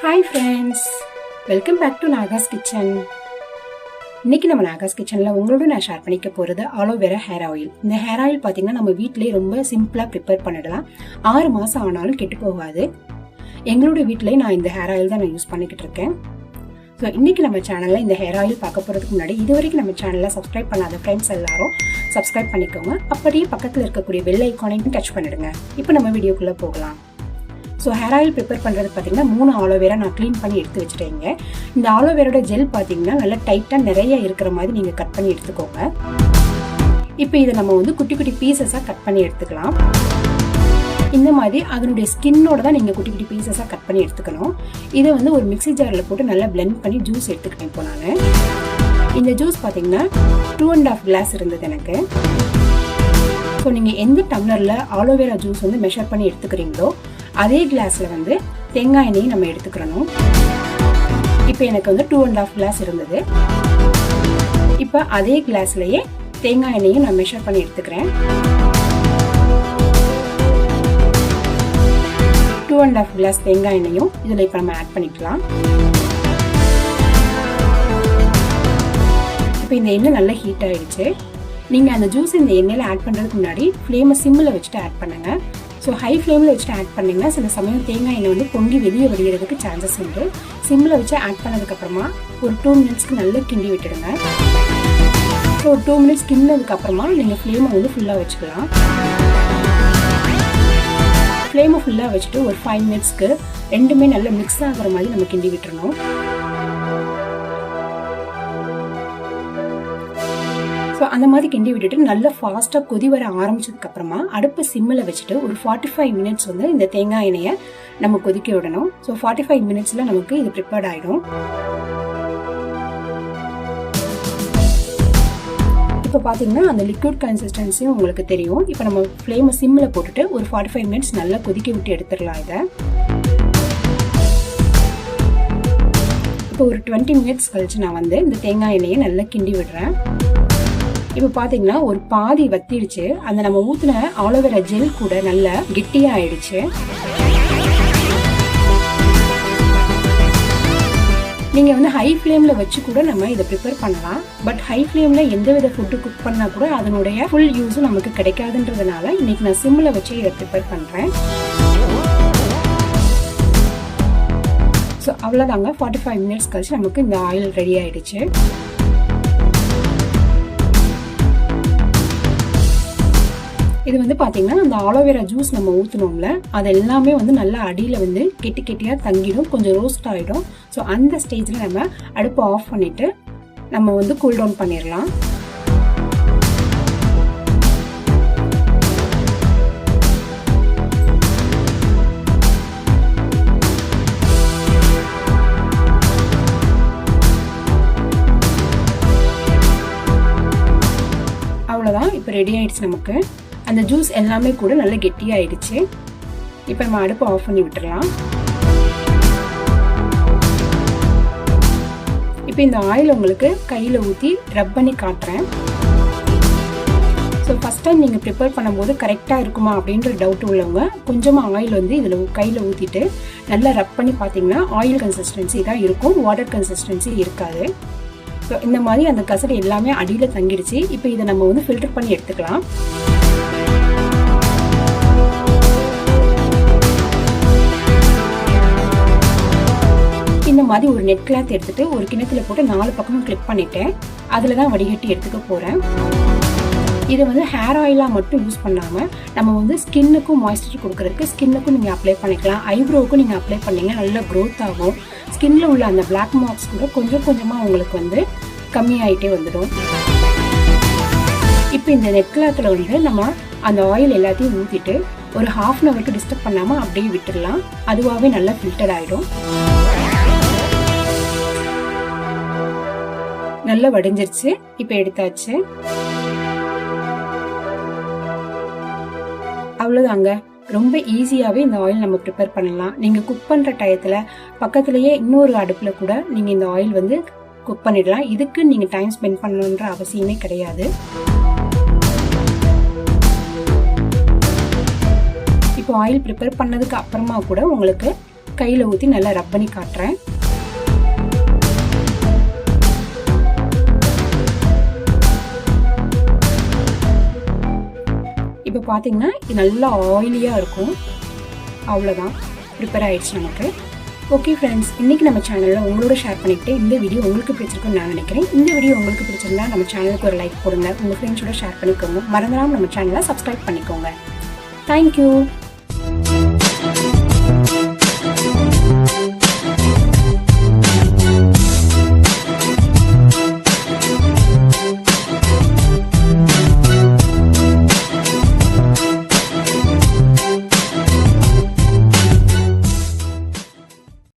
Hi friends, welcome back to Naga's Kitchen. இன்னைக்கு நம்ம நாகாஸ் கிச்சன்ல உங்களோட நான் ஷேர் பண்ணிக்க போறது அலோவேரா ஹேர் ஆயில். இந்த ஹேர் ஆயில் பாத்தீங்கன்னா நம்ம வீட்லயே ரொம்ப சிம்பிளா ப்ரிப்பேர் பண்ணிடலாம். 6 மாசம் ஆனாலும் கெட்டு போகாது. எங்களோட வீட்லயே நான் இந்த ஹேர் ஆயில் தான் நான் யூஸ் பண்ணிக்கிட்டு இருக்கேன். ஸோ இன்னைக்கு நம்ம சேனல்ல இந்த ஹேர் ஆயில் பார்க்க போறதுக்கு முன்னாடி இது வரைக்கும் நம்ம சேனல்ல சப்ஸ்கிரைப் பண்ணாத ஃப்ரெண்ட்ஸ் எல்லாரும் சப்ஸ்கிரைப் பண்ணிக்கோங்க. அப்படியே பக்கத்துல இருக்கக்கூடிய பெல் ஐகானையும் டச் பண்ணிடுங்க. இப்போ நம்ம வீடியோக்குள்ள போகலாம். ஸோ ஹேர் ஆயில் ப்ரிப்பேர் பண்ணுறது பார்த்தீங்கன்னா 3 ஆலோவேரா நான் க்ளீன் பண்ணி எடுத்து வச்சுட்டேங்க. இந்த ஆலோவேரோட ஜெல் பார்த்தீங்கன்னா நல்லா டைட்டாக நிறைய இருக்கிற மாதிரி நீங்கள் கட் பண்ணி எடுத்துக்கோங்க. இப்போ இதை நம்ம வந்து குட்டி குட்டி பீசஸாக கட் பண்ணி எடுத்துக்கலாம். இந்த மாதிரி அதனுடைய ஸ்கின்னோட தான் நீங்கள் குட்டி குட்டி பீசஸாக கட் பண்ணி எடுத்துக்கணும். இதை வந்து ஒரு மிக்ஸி ஜாரில் போட்டு நல்லா பிளெண்ட் பண்ணி ஜூஸ் எடுத்துக்கிட்டேன். இப்போ நான் இந்த ஜூஸ் பார்த்தீங்கன்னா 2.5 கிளாஸ் இருந்தது எனக்கு. ஸோ நீங்கள் எந்த டம்ளரில் ஆலோவேரா ஜூஸ் வந்து மெஷர் பண்ணி எடுத்துக்கிறீங்களோ அதே கிளாஸ்ல வந்து தேங்காய் எண்ணெயும் நம்ம எடுத்துக்கிறணும். இப்போ எனக்கு வந்து 2.5 கிளாஸ் இருந்தது. இப்போ அதே கிளாஸ்லயே தேங்காய் எண்ணெயும் நான் மெஷர் பண்ணி எடுத்துக்கிறேன். 2.5 கிளாஸ் தேங்காய் எண்ணெயும் இதில் இப்போ நம்ம ஆட் பண்ணிக்கலாம். இப்போ இந்த எண்ணெய் நல்லா ஹீட் ஆயிடுச்சு. நீங்கள் அந்த ஜூஸ் இந்த எண்ணெயில் ஆட் பண்ணுறதுக்கு முன்னாடி ஃப்ளேமை சிம்மில் வச்சுட்டு ஆட் பண்ணுங்க. ஸோ ஹை ஃப்ளேமில் வச்சுட்டு ஆட் பண்ணிங்கன்னா சில சமயம் தேங்காய் எண்ணெய் வந்து பொங்கி வெளியே வடிகிறதுக்கு சான்சஸ் உண்டு. சிம்மில் வச்சு ஆட் பண்ணதுக்கப்புறமா ஒரு 2 மினிட்ஸ்க்கு நல்லா கிண்டி விட்டுடுங்க. ஸோ ஒரு 2 மினிட்ஸ் கிண்டினதுக்கப்புறமா நீங்கள் ஃப்ளேமை வந்து ஃபுல்லாக வச்சுக்கலாம். ஃப்ளேமை ஃபுல்லாக வச்சுட்டு ஒரு 5 மினிட்ஸ்க்கு ரெண்டுமே நல்லா மிக்ஸ் ஆகிற மாதிரி நம்ம கிண்டி விட்டுறணும். ஸோ அந்த மாதிரி கிண்டி விட்டுட்டு நல்லா ஃபாஸ்ட்டாக கொதி வர ஆரம்பிச்சதுக்கு அப்புறமா அடுப்பு சிம்மில் வச்சுட்டு ஒரு 45 மினிட்ஸ் வந்து இந்த தேங்காய் எண்ணெயை நம்ம கொதிக்க விடணும். ஸோ 45 மினிட்ஸில் நமக்கு இது ப்ரிப்பேர்ட் ஆகிடும். இப்போ பார்த்தீங்கன்னா அந்த லிக்விட் கன்சிஸ்டன்சியும் உங்களுக்கு தெரியும். இப்போ நம்ம ஃப்ளேமை சிம்மில் போட்டுட்டு ஒரு 45 மினிட்ஸ் நல்லா கொதிக்க விட்டு எடுத்துடலாம். இதை இப்போ ஒரு 20 மினிட்ஸ் கழிச்சு நான் வந்து இந்த தேங்காய் எண்ணெயை நல்லா கிண்டி விடுறேன். இப்போ பார்த்தீங்கன்னா ஒரு பாதி வத்திடுச்சு. அந்த நம்ம ஊற்றின ஆலோவேரா ஜெல் கூட நல்லா கெட்டியாக ஆயிடுச்சு. நீங்கள் வந்து ஹை ஃப்ளேமில் வச்சு கூட நம்ம இதை ப்ரிப்பேர் பண்ணலாம். பட் ஹை ஃப்ளேமில் எந்த வித ஃபுட்டு குக் பண்ணால் கூட அதனுடைய ஃபுல் யூஸும் நமக்கு கிடைக்காதுன்றதுனால இன்னைக்கு நான் சிம்மில் வச்சு இதை ப்ரிப்பேர் பண்ணுறேன். ஸோ அவ்வளோதாங்க. 45 மினிட்ஸ் கழிச்சு நமக்கு இந்த ஆயில் ரெடி ஆயிடுச்சு. இது வந்து பார்த்தீங்கன்னா அந்த ஆலோவேரா ஜூஸ் நம்ம ஊற்றினோம்ல அது எல்லாமே வந்து நல்லா அடியில் வந்து கெட்டி கெட்டியாக தங்கிடும், கொஞ்சம் ரோஸ்ட் ஆகிடும். ஸோ அந்த ஸ்டேஜில் நம்ம அடுப்பை ஆஃப் பண்ணிவிட்டு நம்ம வந்து கூல் டவுன் பண்ணிடலாம். அவ்வளோதான். இப்போ ரெடி ஆயிடுச்சு. நமக்கு அந்த ஜூஸ் எல்லாமே கூட நல்லா கெட்டியாயிடுச்சு. இப்போ நம்ம அடுப்பை ஆஃப் பண்ணி விட்டுறலாம். இப்போ இந்த ஆயில் உங்களுக்கு கையில் ஊற்றி ரப் பண்ணி காட்டுறேன். ஸோ ஃபஸ்ட் டைம் நீங்கள் ப்ரிப்பேர் பண்ணும்போது கரெக்டாக இருக்குமா அப்படின்ற டவுட் உள்ளவங்க கொஞ்சமாக ஆயில் வந்து இதில் கையில் ஊற்றிட்டு நல்லா ரப் பண்ணி பார்த்தீங்கன்னா ஆயில் கன்சிஸ்டன்சி தான் இருக்கும், வாட்டர் கன்சிஸ்டன்சி இருக்காது. ஸோ இந்த மாதிரி அந்த கசடு எல்லாமே அடியில் தங்கிடுச்சு. இப்போ இதை நம்ம வந்து ஃபில்டர் பண்ணி எடுத்துக்கலாம். இந்த மாதிரி ஒரு நெட் கிளாத் எடுத்துட்டு ஒரு கிணத்துல போட்டு 4 பக்கமும் கிளிப் பண்ணிட்டேன். அதில் தான் வடிகட்டி எடுத்துக்க போகிறேன். இதை வந்து ஹேர் ஆயிலாக மட்டும் யூஸ் பண்ணாமல் நம்ம வந்து ஸ்கின்னுக்கும் மாய்ஸ்சர் கொடுக்கறதுக்கு ஸ்கின்னுக்கும் நீங்கள் அப்ளை பண்ணிக்கலாம். ஐப்ரோவுக்கும் நீங்கள் அப்ளை பண்ணிங்கன்னா நல்லா க்ரோத் ஆகும். ஸ்கின்ல உள்ள அந்த பிளாக் மார்க்ஸ் கூட கொஞ்சம் கொஞ்சமாக உங்களுக்கு வந்து கம்மியாயிட்டே வந்துடும். இப்போ இந்த நெட் கிளாத்தில் வந்து நம்ம அந்த ஆயில் எல்லாத்தையும் ஊற்றிட்டு ஒரு 1/2 ஹவருக்கு டிஸ்டர்ப் பண்ணாமல் அப்படியே விட்டுடலாம். அதுவாகவே நல்லா ஃபில்டர் ஆகிடும். நல்லா வடிஞ்சிருச்சு. இப்போ எடுத்தாச்சு. அவ்வளோதாங்க. ரொம்ப ஈஸியாகவே இந்த ஆயில் நம்ம ப்ரிப்பேர் பண்ணலாம். நீங்கள் குக் பண்ணுற டயத்தில் பக்கத்துலேயே இன்னொரு அடுப்பில் கூட நீங்கள் இந்த ஆயில் வந்து குக் பண்ணிடலாம். இதுக்கு நீங்கள் டைம் ஸ்பெண்ட் பண்ணணுன்ற அவசியமே கிடையாது. இப்போ ஆயில் ப்ரிப்பேர் பண்ணதுக்கு அப்புறமா கூட உங்களுக்கு கையில் ஊற்றி நல்லா ரப் பண்ணி காட்டுறேன். இப்போ பார்த்தீங்கன்னா இது நல்லா ஆயிலியாக இருக்கும். அவ்வளோதான், ப்ரிப்பேர் ஆகிடுச்சு நமக்கு. ஓகே ஃப்ரெண்ட்ஸ், இன்றைக்கி நம்ம சேனலில் உங்களோட ஷேர் பண்ணிக்கிட்டு இந்த வீடியோ உங்களுக்கு பிடிச்சிருக்குன்னு நான் நினைக்கிறேன். இந்த வீடியோ உங்களுக்கு பிடிச்சிருந்தா நம்ம சேனலுக்கு ஒரு லைக் போடுங்க, உங்கள் ஃப்ரெண்ட்ஸோட ஷேர் பண்ணிக்கோங்க. மறந்துடாமல் நம்ம சேனலை சப்ஸ்கிரைப் பண்ணிக்கோங்க. தேங்க்யூ.